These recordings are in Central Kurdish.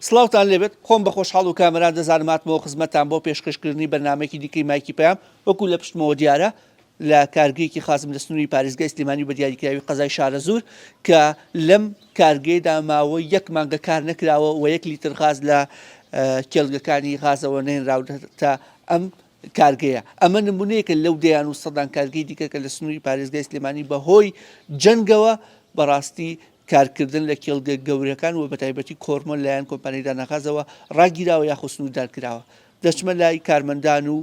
سڵاوتان لێبێت خۆم بە خۆشحاڵ و کامەران دەزانماتمەوە خزمەتان بۆ پێشکەشکردنی بەرنامەیەکی دیکەی مایکی پەیام وەکو لە پشتمەوە دیارە لە کارگەیەکی خازم لە سنووری پارێزگای سلێمانی و بە دیاریکراوی قەزای شارە زوور کە لەم کارگەیەدا ماوەی یەک مانگە کار نەکراوە و 1 لیتر غاز لە کێڵگەکانی غازەوە نێنراوە ئەم کارگەیە. ئەمە نمونەیەکە لەو دەیان و سەدان کارگەی دیکە کە لە سنووری پارێزگای سلێمانی بەهۆی جەنگەوە بەڕاستی کارکردن لە کێڵگە گەورەکان و بە تایبەتی کۆرمۆ لایەن کۆمپانیدا نەخازەوە ڕاگیراوە یاخۆ سنووردار کراوە. دەچمە لای کارمەندان و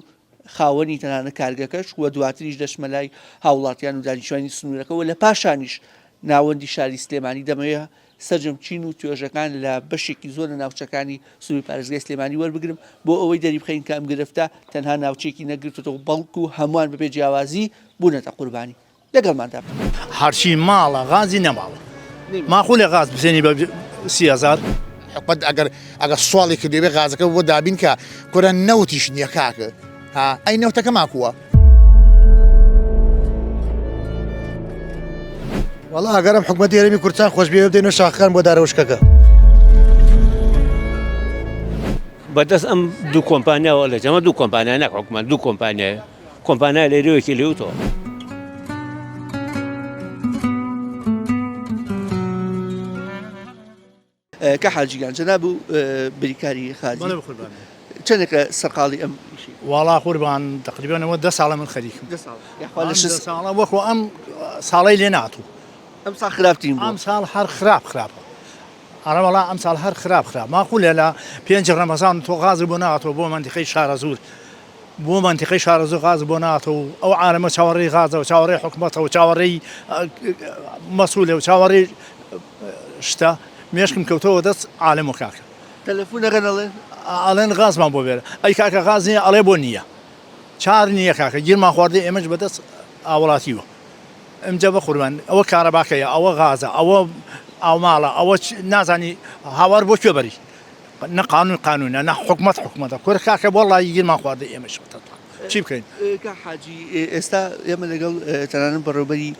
خاوەنی تەنانە کارگەکەش و دواتریش دەچمە لای هاوڵاتیان و دانیشتوانی سنوورەکەەوە لە پاشانیش ناوەندی شاری سلێمانی دەمەوێت سەرجەمچین و توێژەکان لە بەشێکی زۆر لە ناوچەکانی سنووری پارێزگای سلێمانی وەربگرم بۆ ئەوەی دەری بخەین کە ئەم گرفتە تەنها ناوچێکی نەگرتەوە بەڵکو و هەمووان بەبێ جیاوازی بوونەتە قوربانی. لەگەڵماندا هەرچی ماڵە غازی نەماڵە ماخۆ لێ غاز بزێنی بە 30,000 حکومت ئەگەر سواڵی کردێ غازەکە بۆ دابین کە کورە نەوتیش نییە کاکە ئەی نەوتەکە ماکووە وەڵا ئەگەرم حکومەتی هەرێمی کوردستان خۆش بێ بدەینە شاخەکان بۆ دارەوشکەکە بەدەست ئەم دوو کۆمپانیاوە لە جەمە دوو کۆمپانیا نەک حکومەت دوو کۆمپانیایە کۆمپانیای لێرەوەیەکی لێوتەوە کە حاجیگان جەناب و بریکاری خازی چەندێکە سەرقاڵی ئەم وڵا قوربان تقریبانەوە 10 ساڵە من خەریکم ساڵە وەکو ئەم ساڵی لێ ناتوو ئەم ساڵ خراپترین ئەم ساڵ هەر خراپە ئەڕەوەڵا ئەم ساڵ هەر خراپ ماخۆ لێ لە 5 ڕەمەزان تۆ غازی بۆ ناتەوە بۆ منتیقەی شارە زوور بۆ منتیقەی شارە زوور غاز بۆ ناتەوە ئەو عالەمە چاوەڕێی غازەوە چاوەڕێی حکومەتەوە چاوەڕێی مەسئولە و چاوەڕێی شتە مێشکم کەوتەوە دەست عالەم و کاکە تەلەفۆنەکەنەڵێ ئەڵێن غازمان بۆ بێرە ئەی کاکە غاز نییە ئەڵێ بۆ نییە چار نییە کاکە گیرمان خواردی ئێمەش بەدەست ئاوڵاتیوە ئەمجا بە قوربان ئەوە کارەباکەیە ئەوە غازە ئەوە ئاو ماڵە ئەوە نازانی هاوار بۆ کوێ بەری نە قانونە نە حکومەتە کورە کاکە وەڵی گیرمان خواردی ئێمەش چی بکەین حاجی ئێستا ئێمە لەگەڵ تەنانەت بەڕێوەبەری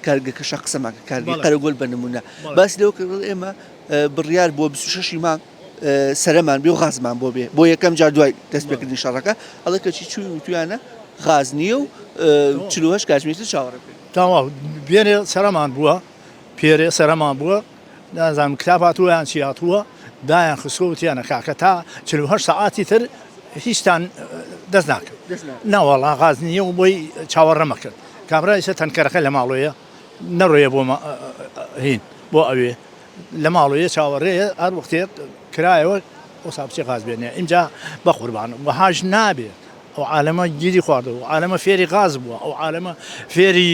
کارگەکەشە قسەماکە کارگەی قەرەگۆل بە نمونە باسی لەوە کردن ئێمە بڕیار بۆ 26 مانگ سەرەمان بێ و غازمان بۆ بێ بۆ یەکەم جار دوای دەستپێکردنی شەڕەکە ئەڵێ کەچی چوی و تویانە غاز نییە و 48 کاتژمێری چاوەڕێ تاوا بێنێ سەرەمان بووە پێرێ سەرەمان بووە نازانم کتاب هاتووەیان چی هاتووە دایان خسۆوتیانە کاکە تا 48 ساعتی تر هیچتان دەست ناکرد ناوەڵا غاز نییە و بۆی چاوەڕە مەکرد کابرا ئێستا تەنکەرەکە لە ماڵۆیە نەڕۆیە بۆ هین بۆ ئەوێ لە ماڵۆیە چاوەڕێیە هەر وەختێک کرایەوە ئۆسابچی غاز بێنێ اینجا بە قوربان وەهاژ نابێت ئەو عالەمە گیری خواردەوە عالەمە فێری غاز بووە ئەو عالەمە فێری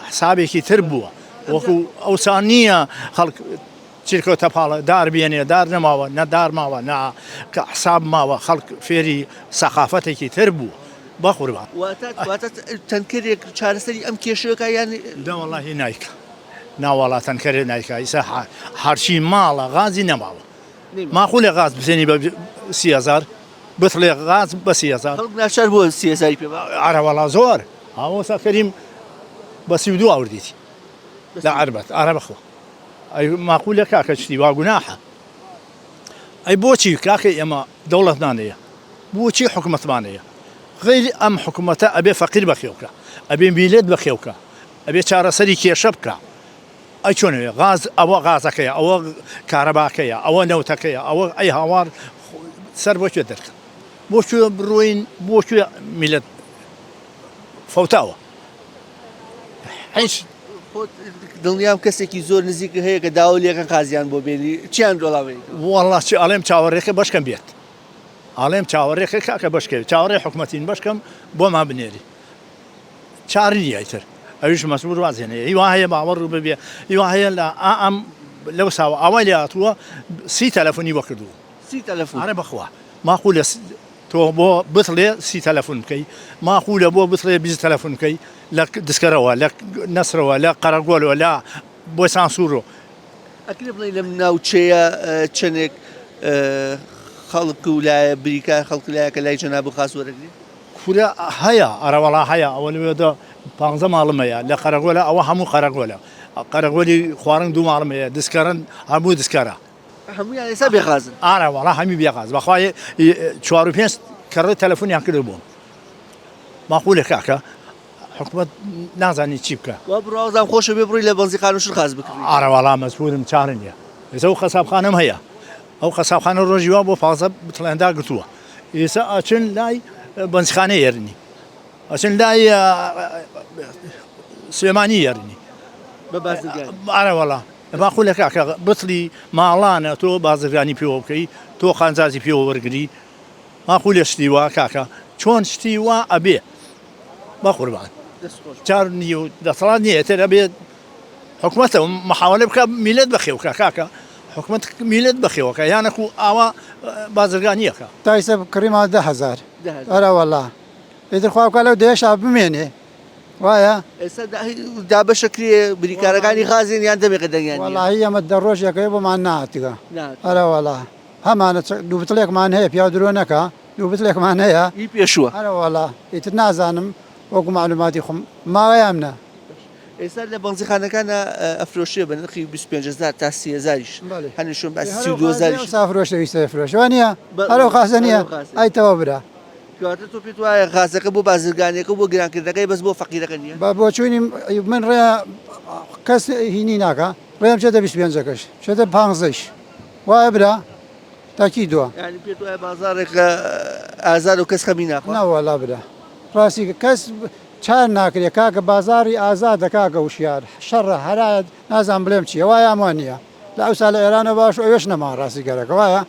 حسابێکی تر بووە وەکو ئەوسان نییە خەڵک چیرکەوتە پاڵە دار بێنێ دار نەماوە نەدار ماوە نا کە حساب ماوە خەڵک فێری سەخافەتێکی تر بووە بە قوربان تەنکەرێک چارەسەری ئەم کێشەکە یانی دەوەڵی نایکە ناوەڵا تەنکەرێ نایکە ئیسا هەرچی ماڵە غازی نەماوە ماخۆ لێ غاز بزێنی بە 30,000 بتڵێ غاز بە 30,000 ناچار بۆ 30,000 پێ ئارەوەڵا زۆر ئاوەسا کەریم بە 32 ئاوردیتی لە عربەت ئارە بخۆ ئەی ماخۆ لێ کاکە چتی وا گوناحە ئەی بۆچی کاکە ئێمە دەوڵەتمانەیە بۆچی حکومەتمانەیە غەیری ئەم حکومەتە ئەبێ فەقیر بەخێوکە ئەبێ میلێت بەخێوکە ئەبێ چارەسەری کێشە بکە ئەی چۆنەوێ غاز ئەوە غازەکەیە ئەوە کارەباکەیە ئەوە نەوتەکەیە ئەوە ئەی هاوار سەر بۆ کوێ دەرکە بۆ کوێ بڕۆین بۆ کوێ میلەت فەوتاوە دڵنیام کەسێکی زۆر نزیکە هەیە کە داوا لێکەن غازیان بۆ بێنی چیان دۆڵاوێت وەڵڵا چی ئەڵێم چاوەڕێکە بەشکەم بێت ئاڵێم چاوەڕێکە کاکە بەشکەوێت چاوەڕێ حکومەتین بەشکەم بۆ ما بنێری چاری نیایتر ئەویش مەسمور وازێنێ هیوا هەیە باوەڕ ڕوو ببێ هیوا هەیە لە ئەم لەو ساوە ئەوای لێ هاتووە 30 تەلەفۆنی بۆ کردووە 30 تەلەفۆن ئارە بەخوا ماخۆ لە تۆ بۆ بتڵێ 30 تەلەفۆن بکەی ماخۆ لە بۆ بتڵێ 20 تەلەفۆن بکەی لە دسکەرەوە لە نەسرەوە لە قەرەگۆلەوە لە بۆ سانسوورۆ ئەکرێ بڵێ لەم ناوچەیە چەندێک خەڵک و لایە بریکار خەڵک لایە کە لای جەناب و خاس وەرەگری کورە هەیە ئەرەوەڵا هەیە ئەوە لەوێدا 15 ماڵمەیە لە قەرەگۆلە ئەوە هەموو قەرەگۆلە قەرەگۆلی خواردن 2 ماڵمەیە دسکەرن هەموو دسکەرە هەمویان ئێستا بێغازن ئارە وڵا هەمی بێغاز بەخوای 4 و 5 کەڕێ تەلەفۆنیان کرد بووم ماقولێ کاکە حکومت نازانی چی بکە وا بڕازان خۆشە بێ بڕی لە بەنزیخان و شر خاز بکڕی ئارە وەڵا مەسئولم چارە نییە ئێستا ئەو خەسابخانەم هەیە ئەو خەسابخانە ڕۆژی وا بۆ 15 بتڵێندا گرتووە ئێستا ئەچن لای بەنزخانە یێرنی ئەچن لای سلێمانی یێرنی بە بازرگانی ئارە وەڵا ماقولێ کاکە بتڵی ماڵانە تۆ بازرگانی پێوە بکەی تۆ خانزازی پێوە وەرگری ماقولێ شتی وا کاکە چۆن شتی وا ئەبێ با قوربان چار نیە و دەسەڵات نییە تێرە بێت حکوومەتە محاولە بکە میلەت بەخێوکە کاکە حکوومەت میلەت بەخێوەکە یانەکو ئاوا بازرگانیەکە تایسە کڕیما 10,000 ئەرە وەڵا ئیتر خواکە لەو دێشا بمێنێ وایە ئێستا دابەشەکرێ بریکارەکانی غازین یان دەبێ دەنگیان وەڵاهی ئەمە دەڕۆژێکەکەی بۆمان ناتیگە ئەرە وەڵا هەمانە دوو بتڵێکمان هەیە پیا درۆ نەکە دوو بتڵێکمان هەیە ئی پێشووە ئەرە وەڵا ئیتر نازانم وەکو معلوماتی خۆم ماوەیامە ئێستا لە بەنزیخانەکانە ئەفرۆشیە بە نرخی 25,000 تا 30,000 هەنیشون بە 32,000 سافرۆشەویستە فرۆشوە نییە هەرو خازە نییە ئایتەوە برا کاتە تۆ پێت وایە غازەکە بۆ بازرگانیەکە بۆ گرانکردەکەی بەس بۆ فەقیرەکە نییە بە بۆ چوونی من ڕێ کەس هینی ناکە ڕێم چێتە 25کەش چێتە 15ش وایە برا تاکی دووە ینی پێت وایە بازارێکە ئازار و کەس خەمی ناخوا ناوەڵا برا ڕاستی کەس چار ناکرێت کاکە بازاری ئازادە کاکە وشیار شەڕە هەرایەت نازان بڵێم چیە وایە ئەمان نییە لە ئەوسا لە ئێرانە باش ئەوێش نەمان ڕاستی گەرەکە وایە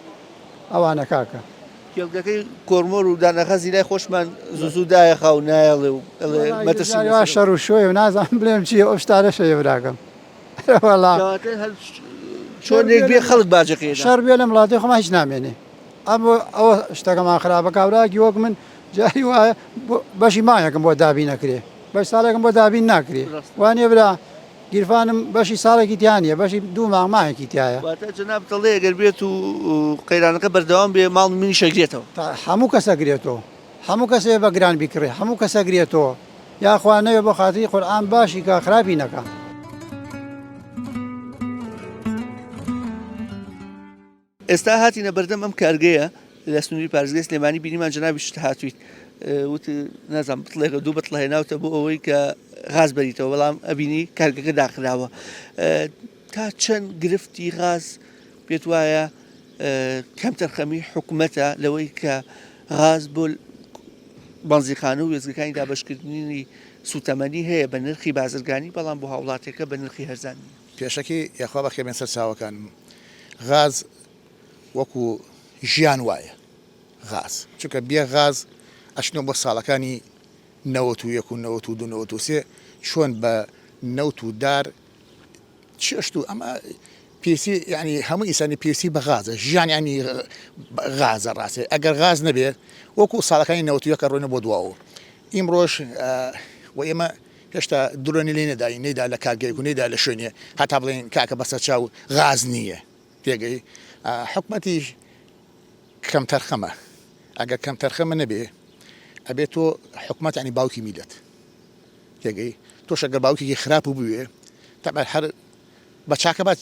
ئەوانە کاکە کێڵگەکەی کۆرمۆر و دانەخەزی لای خۆشمان زوو دایە خاو نایڵێ و مەترسی شەڕ و شوێ و نازان بڵێم چیە ئەو شتارە شەیە براکەم وەڵا چۆنێک بێ خەڵک باجەکەی شەڕ بێ لە وڵاتی خۆمان هیچ نامێنێ ئەوە شتەکەمان خراپە کابراکی وەک من جاری وایە بەشی مایەکەم بۆ دابی نەکرێ بەش ساڵێکم بۆ دابین ناکرێ وانێ برا گیرفانم بەشی ساڵێکی تیانە بەشی دوو ماهمایەکی تایە جناب دەڵێ ئەگەر بێت و قەیرانەکە بەردەوام بێ ماڵ منی شەگرێتەوە هەموو کەسەگرێتەوە هەموو کەسێ بە گران بیکڕێ هەموو کەسەگرێتەوە یاخوانەوێ بۆ خاتری قورئان باشی کە خراپی نەکە ئێستا هاتیینە بەردەم ئەم کارگەیە لە سنووری پارێزگای سلێمانی بینیمان جنابی شت هاتوویت وت نازانم بتڵێکە دوو بەتڵ هێناوتە بۆ ئەوەی کە غاز بەریتەوە بەڵام ئەبینی کارگەکە داخراوە تا چەند گرفتی غاز پێت وایە کەم تەرخەمی حکوومەتە لەوەی کە غاز بۆ بەنزیخانە و وێزگەکانی دابشکردنی سوتەمەنی هەیە بە نرخی بازرگانی بەڵام بۆ هاوڵاتێکە بە نرخی هەرزانی پێشەکی یاخوا بە خێمێن سەر چاوەکانم غاز وەکو ژیان وایە غاز چونکە بێ غاز ئەچنەوە بۆ ساڵەکانی 91 و 92 93 چۆن بە نەوت و دار چێشت و ئەمە پێسی ینی هەموو ئیسانی پێسی بە غازە ژیان ینی غازە ڕاستێ ئەگەر غاز نەبێت وەکو ساڵەکانی 91 ڕۆینە بۆ دواوە ئیمڕۆژ و ئێمە هێشتا درۆنی لێ نەداین نەیدا لە کارگەیەک و نەیدا لە شوێنێ هەتا بڵێن کاکە بەسەر چاو غاز نییە پێگەی حکومەتی کەم تەرخەمە ئەگەر کەم تەرخەمە نەبێ ئەبێت تۆ حکومەت ینی باوکی میلەت تێگەی تۆش ئەگەر باوکێکی خراپ بووێ تەبە هەر بە چاکەبات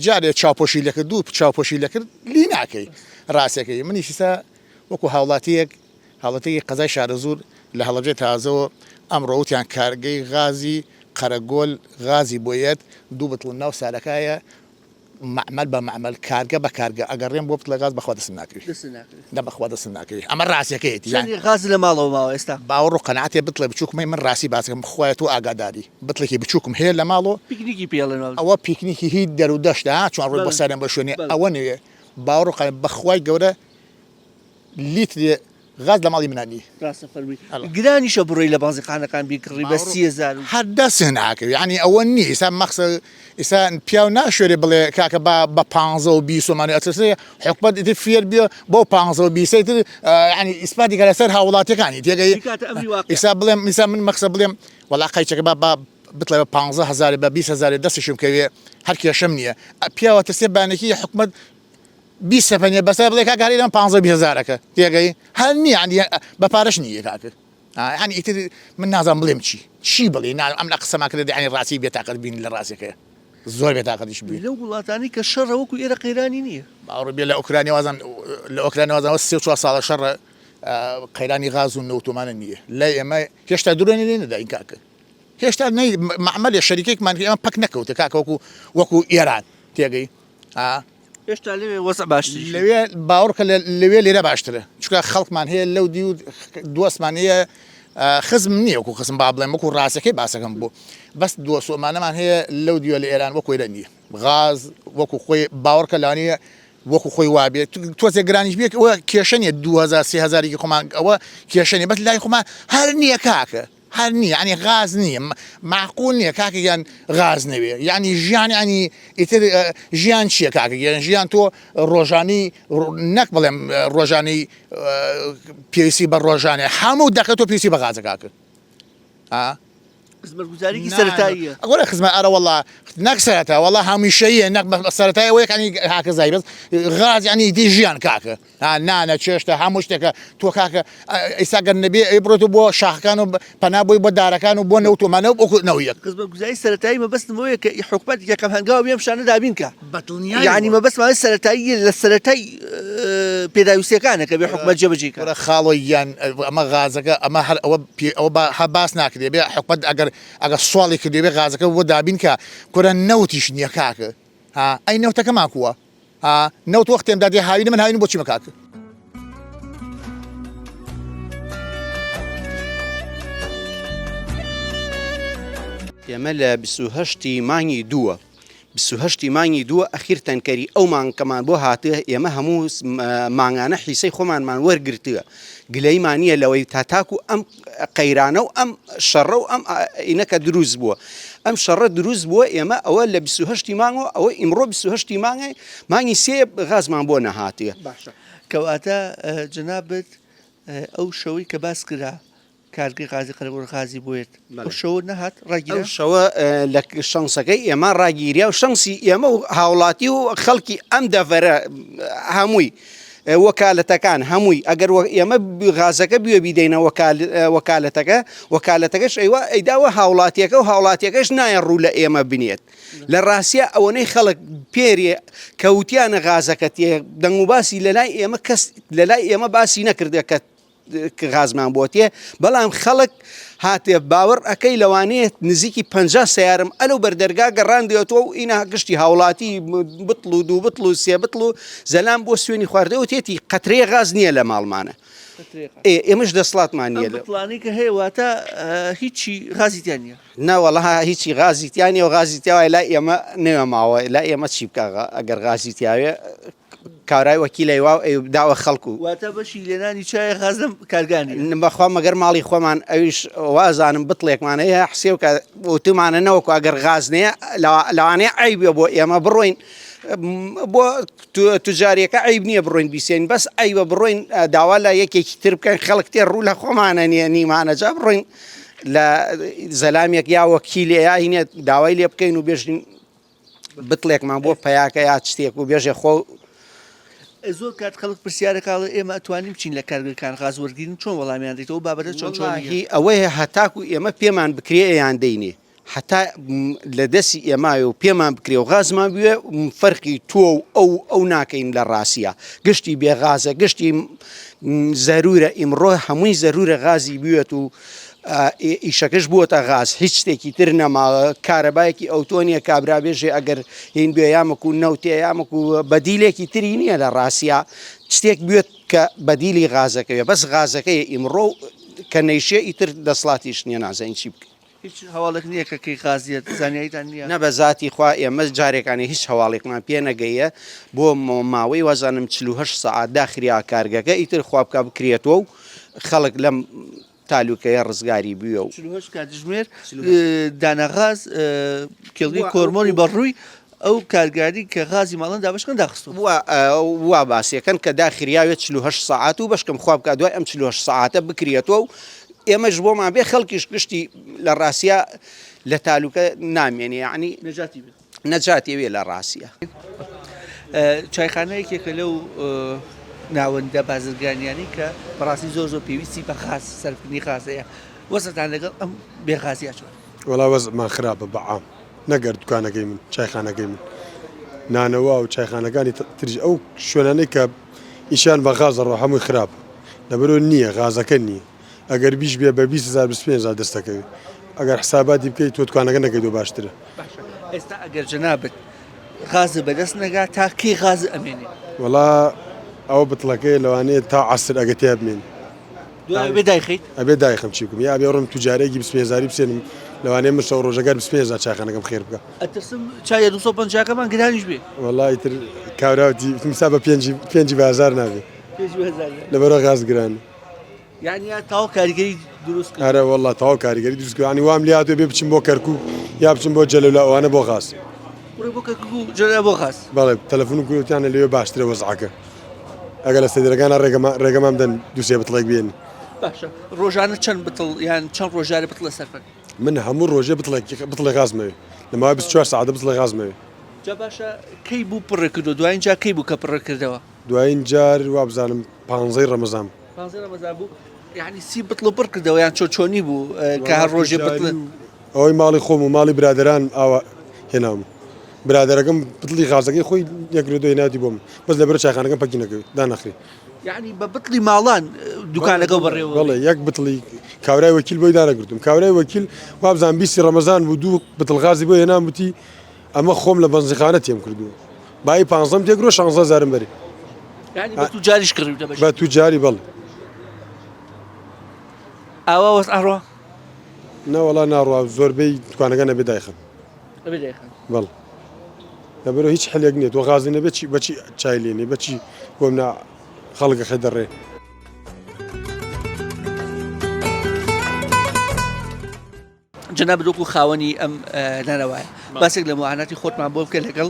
جارێ چاوپۆشی لەکرد دوو چاوپۆشی لەکرد لی ناکەی ڕاستەکەی منیشیسا وەکو هاوڵاتەیەکی قەزای شارەزور لە هەڵەبجێ تازەوە ئەمڕۆوتیان کارگەی غازی قەرەگۆل غازی بۆیەت دوو بتڵ ناو سالەکایە معمل بە معمل کارگە بە کارگە ئەگەڕێن بۆ بتڵە غاز بەخوا دەستم ناکەوێت دە بەخوا دەستم ناکەوێت ئەمە ڕاستیەکەیەتی غاز لە ماڵەوە ماوە ئێستا باوەڕ و قەنەعەتێ بتڵێ بچووکمەی من ڕاستی باسەکەم بخوایە تۆ ئاگاداری بتڵێکی بچووکم هەیە لە ماڵەوە پیکنیکی پێڵێن ئەوە پیکنیکی هیچ دەرو دەشتا چۆن ڕۆی بە سەرم بە شوێنێ ئەوە نوێ باوەڕ و قەنەعەت بەخوای گەورە لیترێ غاز لە ماڵی منانی گرانیشە بڕۆی لە بازرگانەکان بیکڕی بە 30,000 هەر دەست ناکەوێت ینی ئەوە نیە ئێستا مەخسە ئێستا پیاو ناشوێرێ بڵێ کاکە بە 15 و 20 ومانی ئەترسێ حکومەت ئیتر فێر بێ بۆ 15 و 20 تر ینی ئیسپاتی کە لەسەر هاوڵاتیەکانی تێگەی ئێستا بڵێم ئێستا من مەخسە بڵێم وەڵا قەیچەکە بتڵێ بە 15,000 بە 20,000 دەستشم کەوێ هەر کێشەم نییە پیاوە ترسێ بانێکی حکومەت 20 سەپەنێ بەسەر بڵێ کاکاری لەم 15,000ەکە تێگەی هەر نییە بە پارەش نییە کاکە ینی ئیتر من نازان بڵێم چی بڵێ ئەم لە قسەما کرد ینی ڕاستی بێتاقەت بین لە ڕاستەکەیە زۆر بێتاقەتیش بووین لەو وڵاتانی کە شەڕە وەکو ئێرە قەیرانی نییە باڕبێ لە ئۆکرانیوازان لە ئۆکرانیوازانەوە 34 ساڵە شەڕە قەیرانی غاز و نەوتۆمانە نییە لە ئێمە هێشتا درۆنی لێ نەدا این کاکە هێشتا معمەلێ شەریکێکمان ئێمە پەک نەکەوتە کاکە وەکو ئێران تێگەی هێشتا لەوێ وەسە باشتری لەوێ باوەڕکە لەوێ لێرە باشترە چکە خەڵکمان هەیە لەو دی و دۆستمان هەیە خزم نییە وەکو خزم با بڵێم وەکو ڕاستەکەی باسەکەم بوو بەس دۆسۆمانەمان هەیە لەو دیوە لە ئێران وەکو ئێرە نییە غاز وەکو خۆی باوەڕکە لەوانەیە وەکو خۆی وابێت تۆزێ گرانیش بێت ئەوە کێشەنیە 2000 3000 خۆمان ئەوە کێشەنی بەس لای خۆمان هەر نییە کاکە هەر نییە ینی غاز نییە معقول نییە کاکە یان غاز نەوێ یعنی ژیان ینی ئیتر ژیان چییە کاکە یان ژیان تۆ ڕۆژانی نەک بڵێم ڕۆژانی پێویستی بە ڕۆژانێ هەموو دەکە تۆ پێویستی بە غازە کاکە خزمەتگوزاریی سەرەتاییە ئەوە خزمە ئەرە وەڵا نەک سەرەتا وەڵا هەمیشەیە نەک سەرەتای ئەوەیە ینی هاکە زای بەس غاز ینی دی ژیان کاکە نانە چێشتە هەموو شتێکە تۆ کاکە ئێساگەر نەبێ ئەیبڕێت بۆ شاخەکان و پەنابووی بۆ دارەکان و بۆ نەوتۆمانە و وەکو نەوەیەک خزمەتگوزاری سەرەتایی مەبەستمەوەیە کە حکومەت یەکەم هەنگاوە بێم شانە دابین کە بەدڵنیایی یعنی مەبەستمانە سەرەتایی لە سەرەتای پێداویستیەکانە کە بێ حکومەت جێبەجێ کە خاڵۆی یان ئەمە غازەکە ئەمە هەر ئەوە هە باس ناکرێ بێ حکومەت ئەگەر سواڵی کردێ غازەکە بۆ دابین کە کورە نەوتیش نییە کاکە ئەی نەوتەکە ماکووە نەوت وەختێمدا دێ هاوینە من هاوین بۆچی مەکاکە ئێمە لە 28 مانگی دووە 28 مانگی دووە ئەخیر تەنکەری ئەو مانگکەمان بۆ هاتووە ئێمە هەموو مانگانە حیسەی خۆمانمان وەرگرتووە گلەیمانیە لەوەی تاتاکو ئەم قەیرانە و ئەم شەڕە و ئەم ئینەکە دروست بووە ئەم شەڕە دروست بووە ئێمە ئەوە لە 28 مانگەوە ئەوە ئیمڕۆ 28 مانگی سێ غازمان بۆ نەهاتووە باشە کەواتە جنابەت ئەو شەوەی کە باس کرا کارگەی غازی قەرەبوو غازی بووێت ئەو شەوە نەهات ڕاگیرا ئەو شەوە لە شەنسەکەی ئێمە ڕاگیریا و شەنسی ئێمە و هاوڵاتی و خەڵکی ئەم دەڤەرە هەمووی وەکالەتەکان هەمووی ئەگەر ئێمە غازەکە بوێ بیدەینە وەکالەتەکەش ئەیوە ئەیداوە هاوڵاتیەکە و هاوڵاتیەکەش نایە ڕوو لە ئێمە بنێت لە ڕاستیە ئەوەنەی خەڵک پێرێ کەوتیانە غازەکە تێ دەنگ و باسی لەلای ئێمە کەس لەلای ئێمە باسی نەکردە کە غازمان بۆتێ بەڵام خەڵک هاتێ باوەڕ ئەەکەی لەوانەیە نزیکی 50 سیارم ئەلو بەردەرگا گەڕاندێتەوە و ئینە گشتی هاوڵاتی بتڵ و دوو بتڵ و سێ بتڵ و زەلام بۆ سوێنی خواردەوە تێتی قەترێ غاز نییە لە ماڵمانە ئێمەش دەسڵاتمان نییە لە پڵانی کە هەیە واتە هیچی غازیتیان نییە ناوەڵها هیچی غازیتیانی و غازیتیاوای لا ئێمە نوێ ماوە لا ئێمە چی بکە ئەگەر غازیتیاوێ کارای وەکیلای وا داوە خەڵکو واتە بەشی لێنانی چای غازم کارگانی بەخوا مەگەر ماڵی خۆمان ئەویش وازانم بتڵێکمان هەیە حسێ و کە وتمانە نەوەکو ئەگەر غازنەیە لەوانەیە عیبێ بۆ ئێمە بڕۆین بۆ توجاریەکە عیب نییە بڕۆین بیسێن بەس ئەیوە بڕۆین داوا لە یەکێکی تر بکەن خەڵک تێ ڕوو لە خۆمانە نییە نیمانەجا بڕۆین لە زەلامێک یا وەکیلێ یا هینێ داوای لێ بکەین و بێژین بتڵێکمان بۆ پەیاکە یا شتێک و بێژێ خۆ زۆر کات خەڵک پرسیارە کاڵە ئێمە ئەتوانیم بچین لە کارگەکان غاز وەرگین چۆن وەڵامیان دێتەوە بابەتە چۆن ئەوەیە هەتاکو ئێمە پێمان بکرێ ئەیان دەینێ حتا لە دەستی ئێمایە و پێمان بکرێ و غازمان بوێ فەرقی تۆ و ئەو ناکەین لە ڕاستیە گشتی بێغازە گشتی زەرورە ئیمڕۆ هەمووی زەرورە غازی بوێت و ئیشەکەش بووەتە غاز هیچ شتێکی تر نەماوە کارەبایەکی ئەوتۆنیە کابرابێژێ ئەگەر هین بێ یامەکو نەوتێ یامەکو بەدیلێکی تری نییە لە ڕاستیە شتێک بێت کە بەدیلی غازەکەوێ بەس غازەکەی ئیمڕۆ کە نەیشێ ئیتر دەسڵاتیش نییە نازانین چی بکە هیچ هەواڵێک نییە کە کەی غازیەت زانیاریتان نییە نە بە ذاتی خوا ئێمە جارێکانی هیچ هەواڵێکمان پێ نەگەیە بۆ ماوەی وەزانم 48 سەعات داخریا کارگەکە ئیتر خوا بکە بکرێتەوە و خەڵک لەم تالوکەیە ڕزگاری بووە و کاتژمێر دانەغاز کێڵی کۆرمۆنی بەڕووی ئەو کارگاری کە غازی ماڵەن دابشکن داخست وا باسیەکەن کە داخریاوێت 48 ساعات و بەشکەم خواب بکات دوای ئەم 48 ساعاتە بکرێتەوە و ئێمەش بۆمان بێ خەڵکیش گشتی لە ڕاستیە لە تالوکە نامێنێ یعنی نەجاتی وێ لە ڕاستیە چایخانەیەکێکە لەو ناوەندە بازرگانیانی کە بەڕاستی زۆر پێویستی بە غاز سەرکردنی غازەیە وەزتان لەگەڵ ئەم بێغازیە چۆن وەڵا وەزمان خراپە بەعام نەگەر دوکانەکەی من چایخانەکەی من نانەوە و چایخانەکانی ترژ ئەو شوێنانەی کە ئیشان بە غازەڕۆ هەمووی خراپ لەبەرەوە نییە غازەکە نییە ئەگەر بیش بێ بە 20,000 دەستەکەوی ئەگەر حساباتی بکەیت تۆ دوکانەکە نەکەیت باشترە ئێستا ئەگەر جەنابەت غازە بەدەست نەگا تا کەی غاز ئەمێنێ وڵا ئەو بتڵەکەی لەوانەیە تا عسر ئەگە تیا بمێن دوای بێ دایخیت ئەبێ دایخم چی بکەم یا بێ ڕم توجارێکی 20,000 بسێنم لەوانەیە من شەو ڕۆژەگەر 20,000 چاخانەکەم خێر بکە ئەترسم چایە 250ەکەمان گرانیش بێ وڵی تر کاراوتی مسا بە 5 بازار نابێ لەبەرە غاز گران یعنی تاو کاریگەری دروست ئارە وڵا تاوا کاریگەری دروستکەوانی وام لاتوێ بێ بچم بۆ کەرکوو یا بچم بۆ جەلەولا ئەوانە بۆ غاز بۆ کەرکوو جەلە بۆ غاز بەڵێ تەلەفۆن و گوتیانە لێوێ باشترە وەزعەکە ئەگەر لە سەدرەکانە ڕێگەمام دەن دووسێ بتڵێک بێن باشە ڕۆژانە چەند بتڵ یان چەند ڕۆژارە بتڵە سەرفەکە من هەموو ڕۆژێ بتڵێ غازمەوێ لەماوەی 24 ساعت بتڵێ غازمەوێ جا باشە کەی بوو پڕێ کردو دوایین جا کەی بوو کە پڕە کردەوە دوایین جار وا بزانم 15 ڕەمەزان بوو یعنی سی بتڵ پڕ کردەوە یان چۆنی بوو کە هەر ڕۆژێ بتڵێن ئەوەی ماڵی خۆم و ماڵی برادران ئاوا هێنام برادەرەکەم بتڵی غازەکەی خۆی یەکرۆ دوی ناتی بۆم بەس لەبەر چاخانەکەم پەکی نەکەوێت دانەخری یعنی بە بتڵی ماڵان دوکانەکە بەڕێوە بەڵێ یەک بتڵی کاورای وەکیل بۆی دانەگرتم کاورای وەکیل وابزان 20 ڕەمەزان بوو دوو بتڵ غازی بۆ هێنام وتی ئەمە خۆم لە بەنزیخانە تێم کردووە بای 15 تێگرۆ 16,000 بەری یعنی بە تو جاریش کردی بە تو جاری بەڵ ئاوا وەس ئاڕۆ نەوەڵا ناڕوا زۆربەی دوکانەکە نەبێ دایخن بەڵ لەبەرەوە هیچ حلێک نییە تۆ غازی نەبێت بەچی چای لێنێ بەچی بۆم خەڵکە خە دەڕێ جەناب دۆکو خاوەنی ئەم نەرەوایە باسێک لە معاناتی خۆتمان بۆ بکە لەگەڵ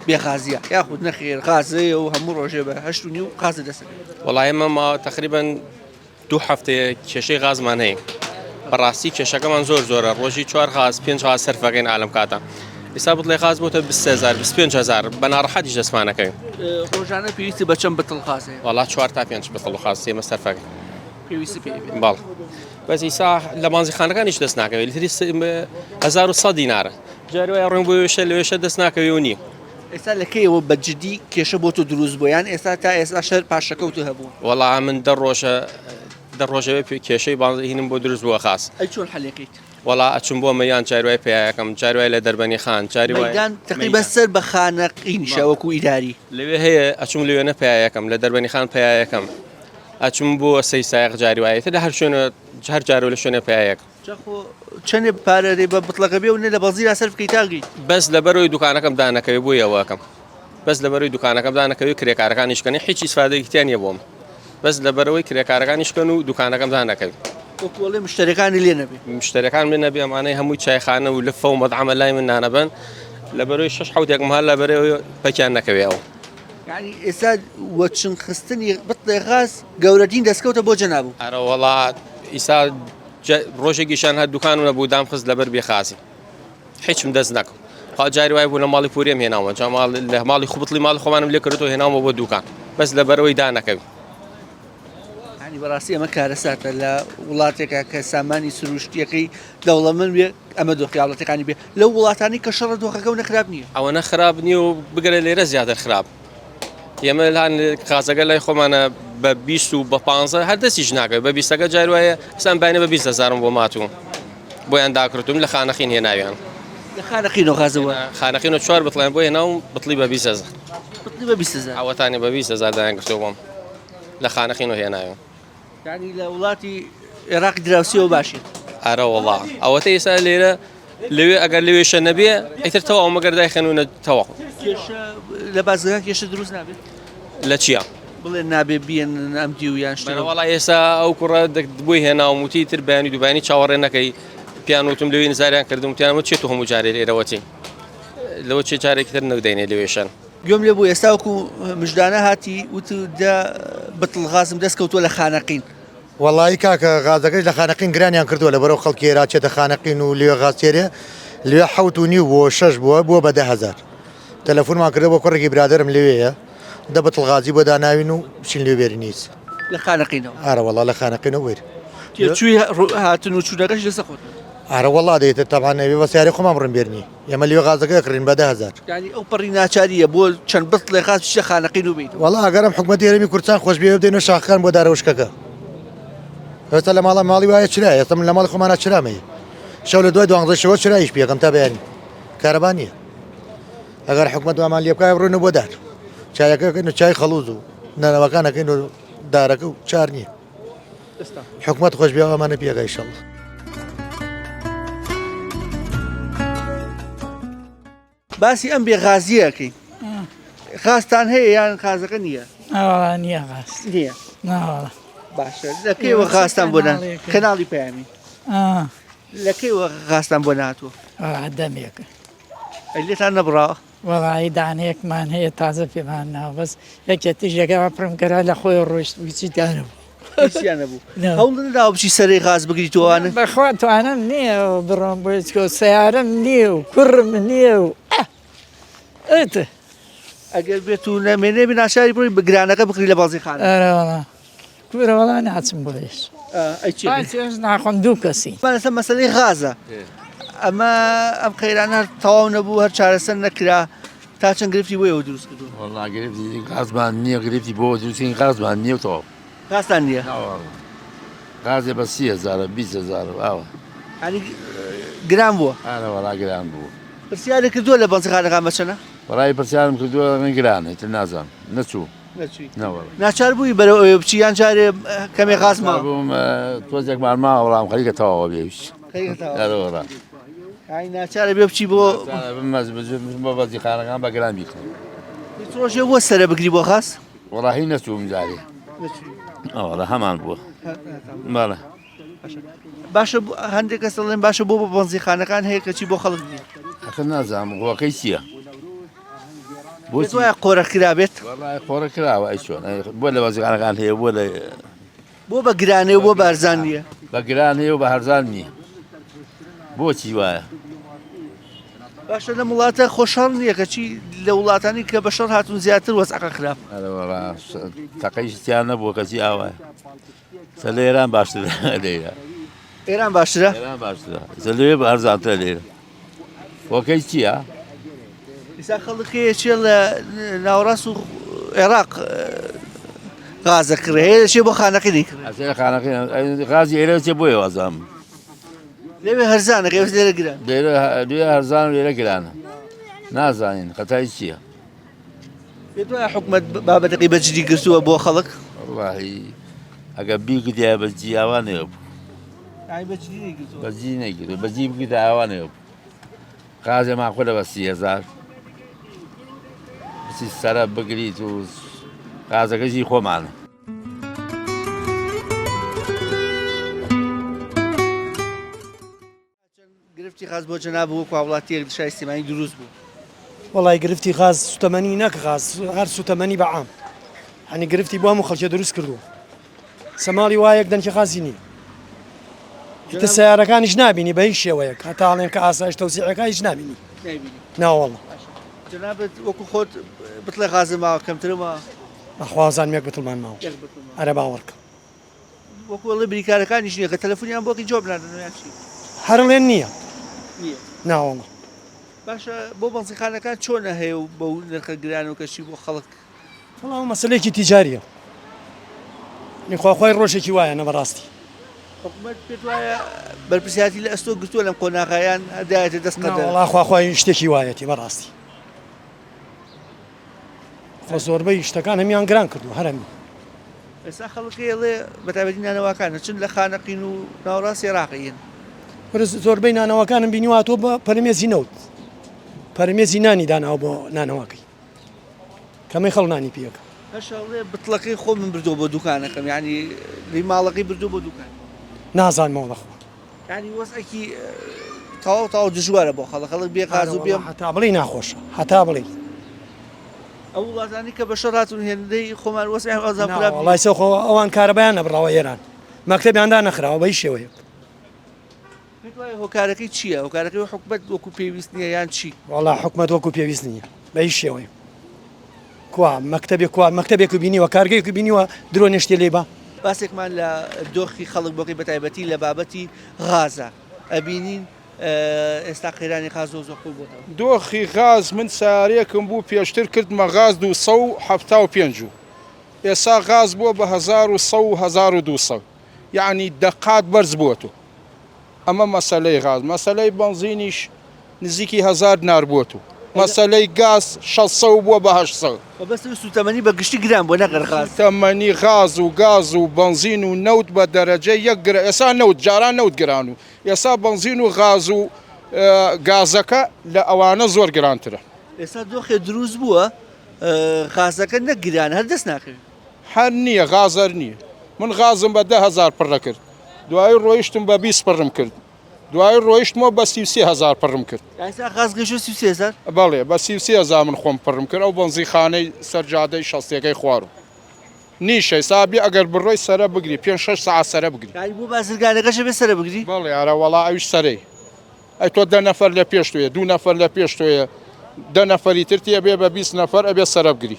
بێغازیە یاخود نەخێر غازەیە و هەموو ڕۆژێ بە 8 و نیو غازە دەسەکەوێت وەڵای ئێمە ما تقریبا 2 هەفتەیە کێشەی غازمان هەیە بەڕاستی کێشەکەمان زۆرە ڕۆژی 4 غاز 5 غاز سەرفەکەین عالم کاتە ئێستا بڵێ غاز بۆتە 20,000 25,000 بە ناڕەحەتیش دەستمانەکەین ڕۆژانە پێویستی بە چەند بتڵ غازەیە وەڵا 4 تا 5 بتڵ غاز ئێمە سەرفەکەین پێویستی پێ باڵ بەس ئیسا لە مانزیخانەکانیش دەست ناکەوێت تری 1100 دینارە جاروای ڕێن بۆ وێشە لەوێشە دەست ناکەوێ و نییە ئێستا لەکەیەوە بەجددی کێشە بۆ تۆ دروست بۆیان ئێستا تا ئێستا شەر پاشەکەوت هەبوو وەڵا من دەڕۆژەوە کێشەی بازهینم بۆ دروست بووە خاص ئەی چۆن حەلەکەیت وەڵا ئەچم بۆ مەیان چاروای پیاەکەم چاروای لە دەربەنی خان چاری مەیدان تقریبا سەر بە خانەقین شەوەکو ئیداری لەوێ هەیە ئەچم لەوێنە پیاەکەم لە دەربەنی خان پیاەکەم ئەچم بۆ 3 سایق جاریوایەتە لە هەر شوێنە هەر جارۆ لە شوێنە پیاەک چەندێ پارەێ بە بتڵەکە بێ و نە لە بەزیرا سەر بکەیت تاگەیت بەس لەبەرەوەی دوکانەکەم دانەکەوێ بۆ یەوەکەم بەس لەبەرەوەی دوکانەکەم دانەکەوێت کرێکارەکانیشکەنی هیچ ئیسفادەیەکیان نیە بۆم بەس لەبەرەوەی کرێکارەکانیشکەن و دوکانەکەم دانەکەوێت وەکوڵێ مشتەکانی لێ نەبێ مشتەکان لێ نەبێ ئەمانەی هەمووی چایخانە و لفە و مەدعەمە لای من نانەبن لەبەرەوەی 6 حوتێکم هەر لەبەرەوەی پەکیان نەکەوێەوە یعنی ئێستا وەچن خستنی بتڵێ غاز گەورەترین دەستکەوتە بۆ جەنابوو ئەرە وڵات ئیسا ڕۆژێکیشان هەر دوکان و نەبوو دام خست لەبەر بێخازی هیچم دەست نەکەم خا جاری وای بوو لە ماڵی پوریم هێناوە جا لە ماڵی خوبتڵی ماڵی خۆمانم لێ کردەوە هێناوە بۆ دوکان بەس لەبەرەوەی دانەکەوی ینی بەڕاستی ئەمە کارەساتە لە وڵاتێکە کە سامانی سروشتیەکەی دەوڵەمەند بێ ئەمە دۆخیاڵەتەکانی بێ لەو وڵاتانی کە شەڕە دۆخەکە و نەخراب نییە ئەوە نەخراب نییە و بگرە لێرە زیاتر خراپ ئێمە لاان قازەگە لای خۆمانە بە 20 و بە 15 هەر دەستیش ناکەوێت بە 20ەکە جاروایە سامبانێ بە 20,000 بۆ ماتوم بۆیان داکردوم لە خانەخین هێناویان لە خانەخینەوە غازەوە خانەخین و 4 بتڵیان بۆ هێناوم بتڵی بە 20,000 بتڵی بە 20,000 ئەوەتانی بە 20,000 دایان گرتەوە بۆم لە خانەخین و هێناوم یعنی لە وڵاتی عێراق دراوسیەوە باشی ئارە وڵا ئەوەتە ئێستا لێرە لەوێ ئەگەر لەوێشە نەبێ ئیتر تەواو مەگەر دایخێنونە تەواو لە بازگا کێشە دروست نابێت لە چییە؟ بڵێ نابێ بیان ئەمدی و یان وڵا ئێستا ئەو کوڕە بۆی هێناوم وتی تر بەیانی دوبانی چاوەڕێ نەکەی پیانوتم لەوێ نزاریان کردم وتیانمە چێت و هەموو جارێ لێرەوەتی لەوە چێ جارێکی تر نەدەینێ لەوێشان گوێم لێ بوو ئێستا وەکو مژدانە هاتی وت بتڵ غازم دەستکەوتووە لە خانەقین وەڵی کاکە غازەکەش لە خانەقین گرانیان کردووە لەبەرەو خەڵکی عێراق چێتە خانەقین و لێوێ غازێرێ لێ 7.5 بۆ 6 بووە بە 10,000 تەلەفۆنمان کردەوە بۆ کوڕێکی برادرم لەوەیە دە بتڵ غازی بۆ داناوین و بچین لێوێری نیست لە خانەقینەوە ئارە وەڵا لە خانەقینەوە وێر چووی هاتن و چوونەکەش لەسەر خۆت ئارە وڵا دەیتە تاوانەوێ بە سیاری خۆمان بڕم بێرنی ئێمە لێ غازەکە کڕین بە 10,000 ینی ئەو پەڕی ناچاریە بۆ چەند بڵ لێ خاست شە خانەقین و بیت وڵا ئەگەرم حکوومەتی هەرێمی کوردستان خۆش بێ بدەینە شاخەکان بۆ دارەوشکەکە هێستا لە ماڵی وایە چرای ئێستا من لە ماڵی خۆمانە چرامەیە شەو لە دوای 12 شەوە چرایش پێکەم تا بەیانی کارەبا نییە ئەگەر حکوومەت وامان لێ بکای بڕۆینە بۆ دار چایەکەکەین و چای خەڵوز و نانەوەکانەکەین و دارەکە و چار نییە حکوومەت خۆش بێ ئەمانە پێگای شەڵ باسی ئەم بێغازیەکەی خاستان هەیە یان خازەکە نییە نییە غاست نییە ناوەڵە باشە لەکەیوە خاستان بۆ کەناڵی پەیامی لەکەیوە خاستان بۆ ناتوە دەمێکە لێتان نەبڕاوە وەڵی دانەیەکمان هەیە تازە پێمان ناو بەس یەکێتی ژێگەوە پڕمکەرا لە خۆی ڕۆیشت ویچی دانەبوو نەبوو هەوڵ نەداوە بچی سەرەی غاز بگریتوانە بەخوا توانم نییە و بڕۆم بۆچکە سیارم نییە و کوڕم نییە و ئێتە ئەگەر بێت و نەمێنێ بناشاری بڕی بگرانەکە بکری لە بازی خانە ئەرەوەڵا کوورەوەڵا ناچم بۆیش ئەی ناخۆم دوو کەسی لەسە مەسەلەی غازە ئەمە ئەم قەیرانە تەواو نەبوو هەر چارەسەر نەکرا تا چەند گرفتی بۆیەوە دروست کردو وڵا گرفتی غازمان نییە گرفتی بۆ دروستین غازمان نییە تەواو غازتان نییە غازێ بە 30,000 20,000 ئاوە ینی گران بووە ئارە وەڵا گران بوو پرسیارە کردووە لە بەنزخانەکان بەچەنە بەڕای پرسیارم کردووە من گرانێت نازانم نەچوو ناچار بووی بەرەو ئەوێ بچی یان جارێ کەمێ غازما بووم تۆزێکمان ما وەڵام خەریکە تەواوە بێویش ئەرەوەڕا ناچارە بێ بچی بۆ بۆ بەزیخانەکان بە گران بیکەن ڕۆژێ بۆ سەرە بگری بۆ خاس وەڵاهی نەچووم جارێ ئەوڵە هەمان بووە بەڵێ باشە هەندێک کەس دەڵێن باشە بۆ بەنزیخانەکان هەیە کەچی بۆ خەڵک نیە ئەخ نازانم غۆکەی چییە بۆچی وایە قۆرە کرابێت قۆرە کراوە ئەی چۆن بۆ لە بەزیخانەکان هەیە بۆ بە گرانێ و بۆ بەرزان نییە بە گران هەیە و بە هەرزان نییە بۆچی وایە باشە لە وڵاتە خۆشحاڵ نییە کەچی لە وڵاتانی کە بە شەڕ هاتون زیاتر وەزعەکە خراپ تەقەیشتیان نەبووە کەچی ئاوایە سە لە ئێران باشترە لێرە ئێران باشترە ئێران باشترە سە لەوێ بە هەرزانترە لێرە وەکەی چییە؟ ئێستا خەڵکەیە چێ لە ناوەڕاست و عێراق غازە کڕێ هەیە دەچێ بۆ خانەکەی دیکڕێ خانەکەی غازی ئێرە چێ بۆیە وازام لەوێ هەرزانە قێوس لێرە گران لێرە هەرزان و لێرە گرانە نازانین خەتای چییە؟ پێت وایە حکوومەت بابەتەکەی بەجددی گرتووە بۆ خەڵک وڵاهی ئەگە بیگریە بەجددی ئاوانەیە بوو بەجددی نەیگرێت بەجددی بگریتە ئاوانەیە بوو غازێ ماخۆ لە بە 30,000 بچی سەرە بگریت و غازەکەشی خۆمانە گرفتی غاز بۆ جەناب وەکو وڵاتیەک شای سیمانی دروست بوو وڵای گرفتی غاز سوتەمەنی نەک غاز هەر سوتەمەنی بەعام هەنی گرفتی بۆ هەموو خەڵکیە دروست کردووە سەماڵی وایەک دەنکی غازی نییە تە سیارەکانیش نابینی بە هیچ شێوەیەک هەتاڵێن کە ئاسایش تەوسیعەکە هیچ نابینی ناوەڵە جەنابەت وەکو خۆت بتڵێ غازە ماوە کەمترە ماوە بەخوازان یەک بتڵمان ماوە ئەرە باوەڕکە وەکو وەڵێ بریکارەکانیش نییە کە تەلەفۆنیان بۆکی جۆب نادەن چی هەرڵێن نییە ناوەڵە باشە بۆ بەنزیخانەکان چۆنە هەیە و بەو نرخە گران و کەشی بۆ خەڵک وەڵام مەسەلەیەکی تیجاریە خواخوای ڕۆژێکی وایە نەبەڕاستی حکوومەت پێت وایە بەرپرسیاتی لە ئەستۆ گرتووە لەم قۆناغایان دایەتە دەستقەدە وەڵا خواخوای شتێکی وایەتی بەڕاستی خۆ زۆربەی شتەکان هەمیان گران کردو هەرمی ئێستا خەڵکێڵێ بەتابەتی نانەوەکانە چون لە خانەقین و ناوەڕاستی عێراقیین زۆربەی نانەوەکانم بینیوە تۆ بە پەرمێزی نەوت پەرمێزی نانی داناوە بۆ نانەوەکەی کەمەی خەڵ نانی پێەکە هەشڵێ بتڵەکەی خۆ من بردو بۆ دوکانەکەم ینی لی ماڵەکەی بردو بۆ دوکان نازانمەوە بەخوا ینی وەسەکی تەواو دژوارە بۆ خەڵک بێ غاز و بێ هەتا بڵێ ناخۆشە هەتا بڵێ ئەو وڵاتانی کە بە شەڕ هاتون هێندەی خۆمان وەسای وڵای سەخۆ ئەوان کارەبایان نەبڕاوە ئێران مەکتەبیاندا نەخراوە بە هیچ شێوەیەک هۆکارەکەی چییە؟ هۆکارەکەی حکومەت وەکو پێویست نییە یان چی؟ وەڵا حکومەت وەکو پێویست نییە بە هیچ شێوەیە کوا مەکتەبێک بینیوە کارگەیەک بینیوە درۆ نشتێ لێ بە باسێکمان لە دۆخی خەڵک بۆکەی بەتایبەتی لە بابەتی غازە ئەبینین ئێستا قەیرانی غاز زۆر زۆر بۆتەوە دۆخی غاز من سارەیەکم بوو پێشتر کردمە غاز 275 ئێستا غاز بووە بە 1200 یعنی دەقات بەرز بووەتەوە ئەمە مەسەلەی غاز مەسەلەی بنزینیش نزیکی 1000 دینار بووەتەوە مەسەلەی گاز 600 بووە بە 800 بەس سوتەمەنی بە گشتی گران بۆ نەگەر غاز تەمەنی غاز و گاز و بنزین و نەوت بە دەرەجە یەک ئێستا نەوت جاران نەوت گران و ئێستا بنزین و غاز و گازەکە لە ئەوانە زۆر گرانترە ئێستا دۆخێ دروست بووە غازەکە نەگران هەر دەست ناکەوێت هەر نییە غازەر نییە من غازم بە 10,000 پڕە کرد دوای ڕۆیشتم بە 20 پڕم کرد دوای ڕۆیشتمەوە بە 33,000 پڕم کرد غاز گەشتە 33,000 بەڵێ بە 33,000 من خۆم پڕم کرد ئەو بەنزیخانەی سەرجادەی شەستێکەی خوارم نیشە سابی ئەگەر بڕۆی سەرە بگری 5-6 ساعت سەرە بگری بۆ بازرگانەکەشە بێ سەرە بگری بەڵێ ئارە وەڵا ئەویش سەرەی ئەی تۆ 10 نەفەر لە پێش توێ 2 نەفەر لە پێش توێ 10 نەفەری ترتیە بێ بە 20 نەفەر ئەبێ سەرە بگری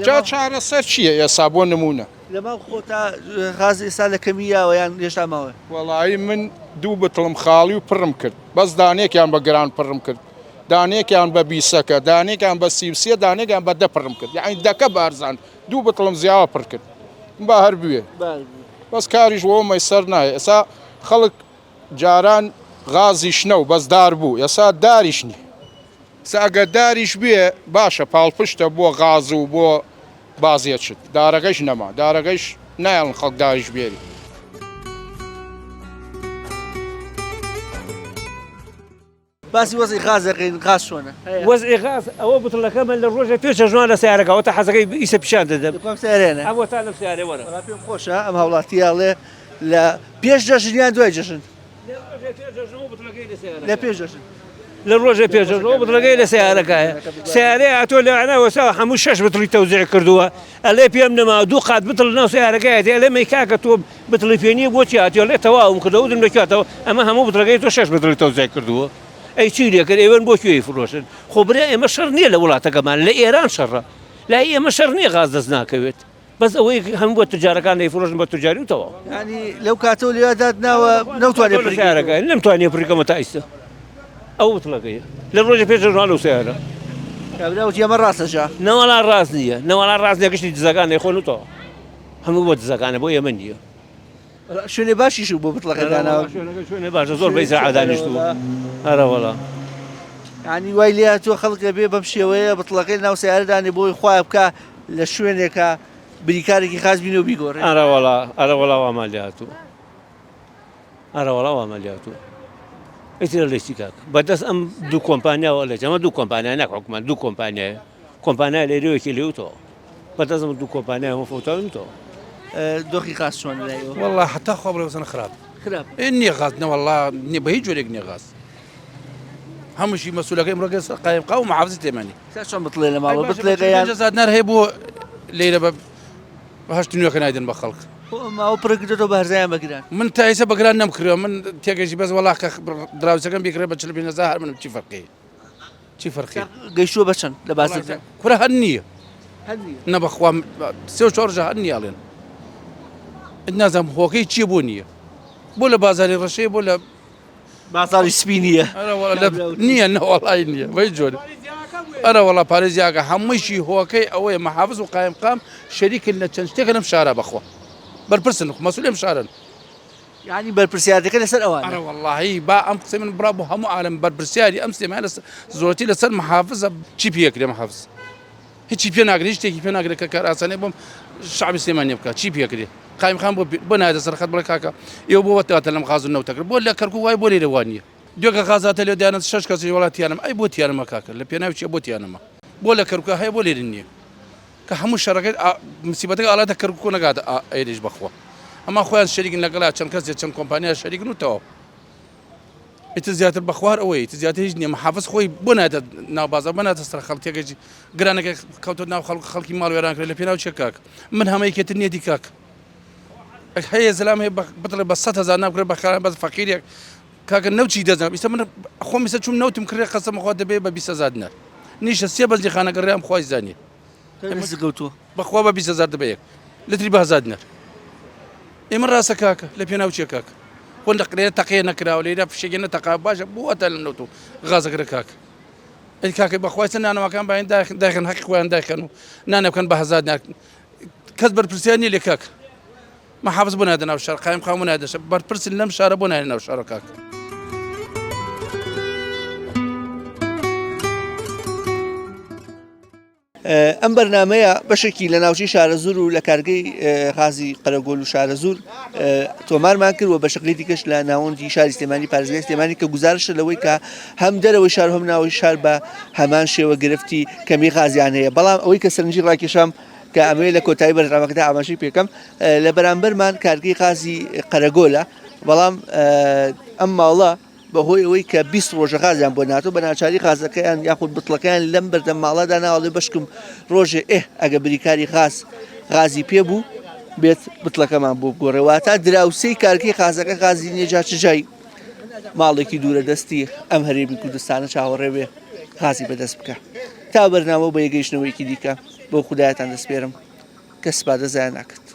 جا چارەسەر چییە ئێستا بۆ نمونە لەما خۆتا غاز ئێستا لە کەمیاوە یان هێشتا ماوە وەڵایی من 2 بتڵم خاڵی و پڕم کرد بەس دانێکیان بە گران پڕم کرد دانێکیان بە 20ەکە دانێکیان بە 33 دانێکیان بە 10 پڕم کرد یعنی دەکە بارزان 2 بتڵم زیاوە پڕ کرد با هەر بوێ بەس کاریش وە مەیسەر نایە ئێستا خەڵک جاران غازی شنە و بەسدار بوو ئێستا داریش نی ئەگە داریش بێ باشە پاڵپشتە بۆ غاز و بۆ بازیەت شت دارەکەیش نەما دارەکەیش نایڵن خەڵک داریش بێری باسی وەزی غازەکەین غاز چۆنە وەزعی غاز ئەوە بتڵەکەمە لە ڕۆژە پێش ژوان لە سیارەکەەوە تا حەزەکەی ئیسە پیشان دەدەم سیارێنە ئەوە تا لەم سیارێ وەرە پێم خۆشە ئەم هەوڵاتیاڵێ لە پێش جەژنیان دوای جەژن لە پێش جەژن لە ڕۆژە پێشەوە بتڵەکەی لە سیارەکەیە سیارەیە ئەتۆ لەوانەوەسا هەموو 6 بتڵی تەوزیع کردووە ئەلێ پێم نەما 2 قات بتڵ ناو سیارەکەیەتی ئەلێ مەیکاکە تۆ بتڵی پێنیە بۆچی هاتیۆ لێ تەواوم کردەوە دم دەکاتەوە ئەمە هەموو بتڵەکەی تۆ 6 بتڵی تەوزیع کردووە ئەی چی لێکرد ئێوەن بۆ کوێی فرۆشن خۆ برا ئێمە شەڕ نییە لە وڵاتەکەمان لە ئێران شەڕە لای ئێمە شەڕ نییە غاز دەست ناکەوێت بەس ئەوەی هەموو بۆ تجارەکان دەیفرۆشن بە تجاری و تەواو ینی لەو کاتەوە لێوادات ناوە نەوتوانێت پرسیارەکە نەمتوانێت پڕیکەمە تا ئیستا ئەو بتڵەکەیە لە ڕۆژە پێش ژوان لەو سیارە کابراوت ئەمە ڕاستەجا نەوەڵان ڕاست نییە نەوەڵان ڕاست نیە گشتی دزەکان دەیخۆنەوە هەموو بۆ دزەکانە بۆ ئێمە نییە شوێنێ باشیش بۆ بتڵەکەدانەوە شوێنێ باشە زۆر بەی زەعادانیشتووە هەرە وەڵا ینی وای لێ تۆ خەڵکە بێ بەم شێوەیە بتڵەکەی ناو سیارەدانی بۆی خۆی بکە لە شوێنێکە بریکارێکی خاص بینە و بیگۆڕێ ئەرە وەڵا ئەمالیاتوو ئەرە وەڵا ئەمالیاتوو ئیترە لەشتی کاک بەدەست ئەم دوو کۆمپانیاوە لە ئەمە دوو کۆمپانیا ناکۆکمان دوو کۆمپانیایە کۆمپانیای لێرەوەکی لێوتەوە بەدەستم دوو کۆمپانیای مەفۆتاومتەوە دۆخی خاص چۆن لایەوە والله حتى خبر وسنة خراب إني غاز والله إني بهيج ولا إني غاز هم شيء مسؤول كيم رجس قائم قوم محافظة تماني شلون بطلع لما بطلع يعني جزاد نار هيبو ليلة بهاش تنيو كان أيدن بخلق ما هو بركضته بهرزايا بقران من تايسة بقران نمكره من تيجي بس والله دراوسة كان بيكره بتشل بين الزهر من شي فرقي شي فرقي قيشوا بشن لباس كره هنية نبخوا سوي شورجة هنية علينا الناس هم هو كي تجيبوني بولا بازاري رشيب ولا بازاري سبينية أنا والله نية أنا والله نية ما يجوني أنا والله باريزياك همشي هو كي أوي محافظ وقائم قام شريك لنا تنشتغل أنا مشارة بخوا بربرسن مسؤولين مشارة يعني بربرسيادي كده سر أوان أنا والله با أم قسم من برابو هم عالم بربرسيادي أمس ما زورتي لسر محافظة شي بيك لي محافظ هيك بينا أقدر هيك بينا أقدر كراساني بوم الشعب السيماني يبقى شي بيك لي قائم خان بنا هذا سرخت بركاكا يوبو وتاتلم غاز النو تقرب ولا كركو واي بولي روانيه دوكا غازات اللي دانا شش كاسي ولا تيانم اي بوتي انا مكاكا لبينا وشي بوتي انا ما بولا كركو هاي بولي رنيه كحمو شركات مصيبتك على كركو نقاد ايديش بخوا اما اخوان شريك نقلا كان كاس كان كومبانيا شريك نو اتزيات البخوار اوي اتزيات هجني محافظ خوي بنا نابازا بنا تسرخلت يجي قرانك كوتنا خلق مال ويرانك لبينا وشي كاك من هم يكتني دي كاك هي زلام هي بطل بسطها زانا بقرب بخير بس فقير كاك نوتشي دزنا يسمى اخو مثل شو نوت مكرر قسم اخو دبي بيس زادنا نيش السيبل دي خانه قريم خوي زاني بس قوتو بخوا بيس زاد دبي لتري به زادنا امر راسك كاك لبينا وشي كاك بۆ نەقرێ تەقیە نەکراوە لێرە فشێکی نەتەقا باشە بۆ ئەتە لەم نەوت و غازەکرە کاک ئەی کاکە بەخوای چەند نانەوەکان باین داخن حەقی خۆیان داخن و نانە بکەن بە هەزار کەس بەرپرسیان نیە لێ کاک محافظ بۆ نادە ناو شار قایم خاوم نادەشە بەرپرسی لەم شارە بۆ نایە ناو شارە کاک ئەم بەرنمەیە بەشێکی لە ناوچی شارە زور و لە کارگەی غازی قەرەگۆل و شارە زور تۆمارمان کردوە بە شکلی دیکەش لە ناوەندی شاری سلێمانی پارێزگای سلێمانی کە گزارشە لەوەی کە هەم دەرەوەی شار هەم ناوەی شار بە هەمان شێوە گرفتی کەمی غازیان هەیە بەڵام ئەوەی کە سەرنجی ڕاکێشام کە ئەمەیە لە کۆتایی بەرنامەکەدا ئاماژەی پێکەم لە بەرامبەرمان کارگەی غازی قەرەگۆلە بەڵام ئەم ماوڵە بەهۆی ئەوەی کە 20 ڕۆژە غازیان بۆ ناتۆ بە ناچاری غازەکەیان یاخود بتڵەکەیان لەم بەردەم ماڵەدا ناوەڵێ بەشکم ڕۆژێ ئەگە بریکاری غازی پێبوو بێت بتڵەکەمان بۆ بگۆڕێواتە دراوسەی کارگەی غازەکە غازی نێجا چجای ماڵێکی دوورە دەستی ئەم هەرێمی کوردستانە چاوەڕێ بێ غازی بەدەست بکە تا بەرنامە بە یەگەیشتنەوەیکی دیکە بۆ خودایەتان دەسپێرم کە سپادە زایان ناکات.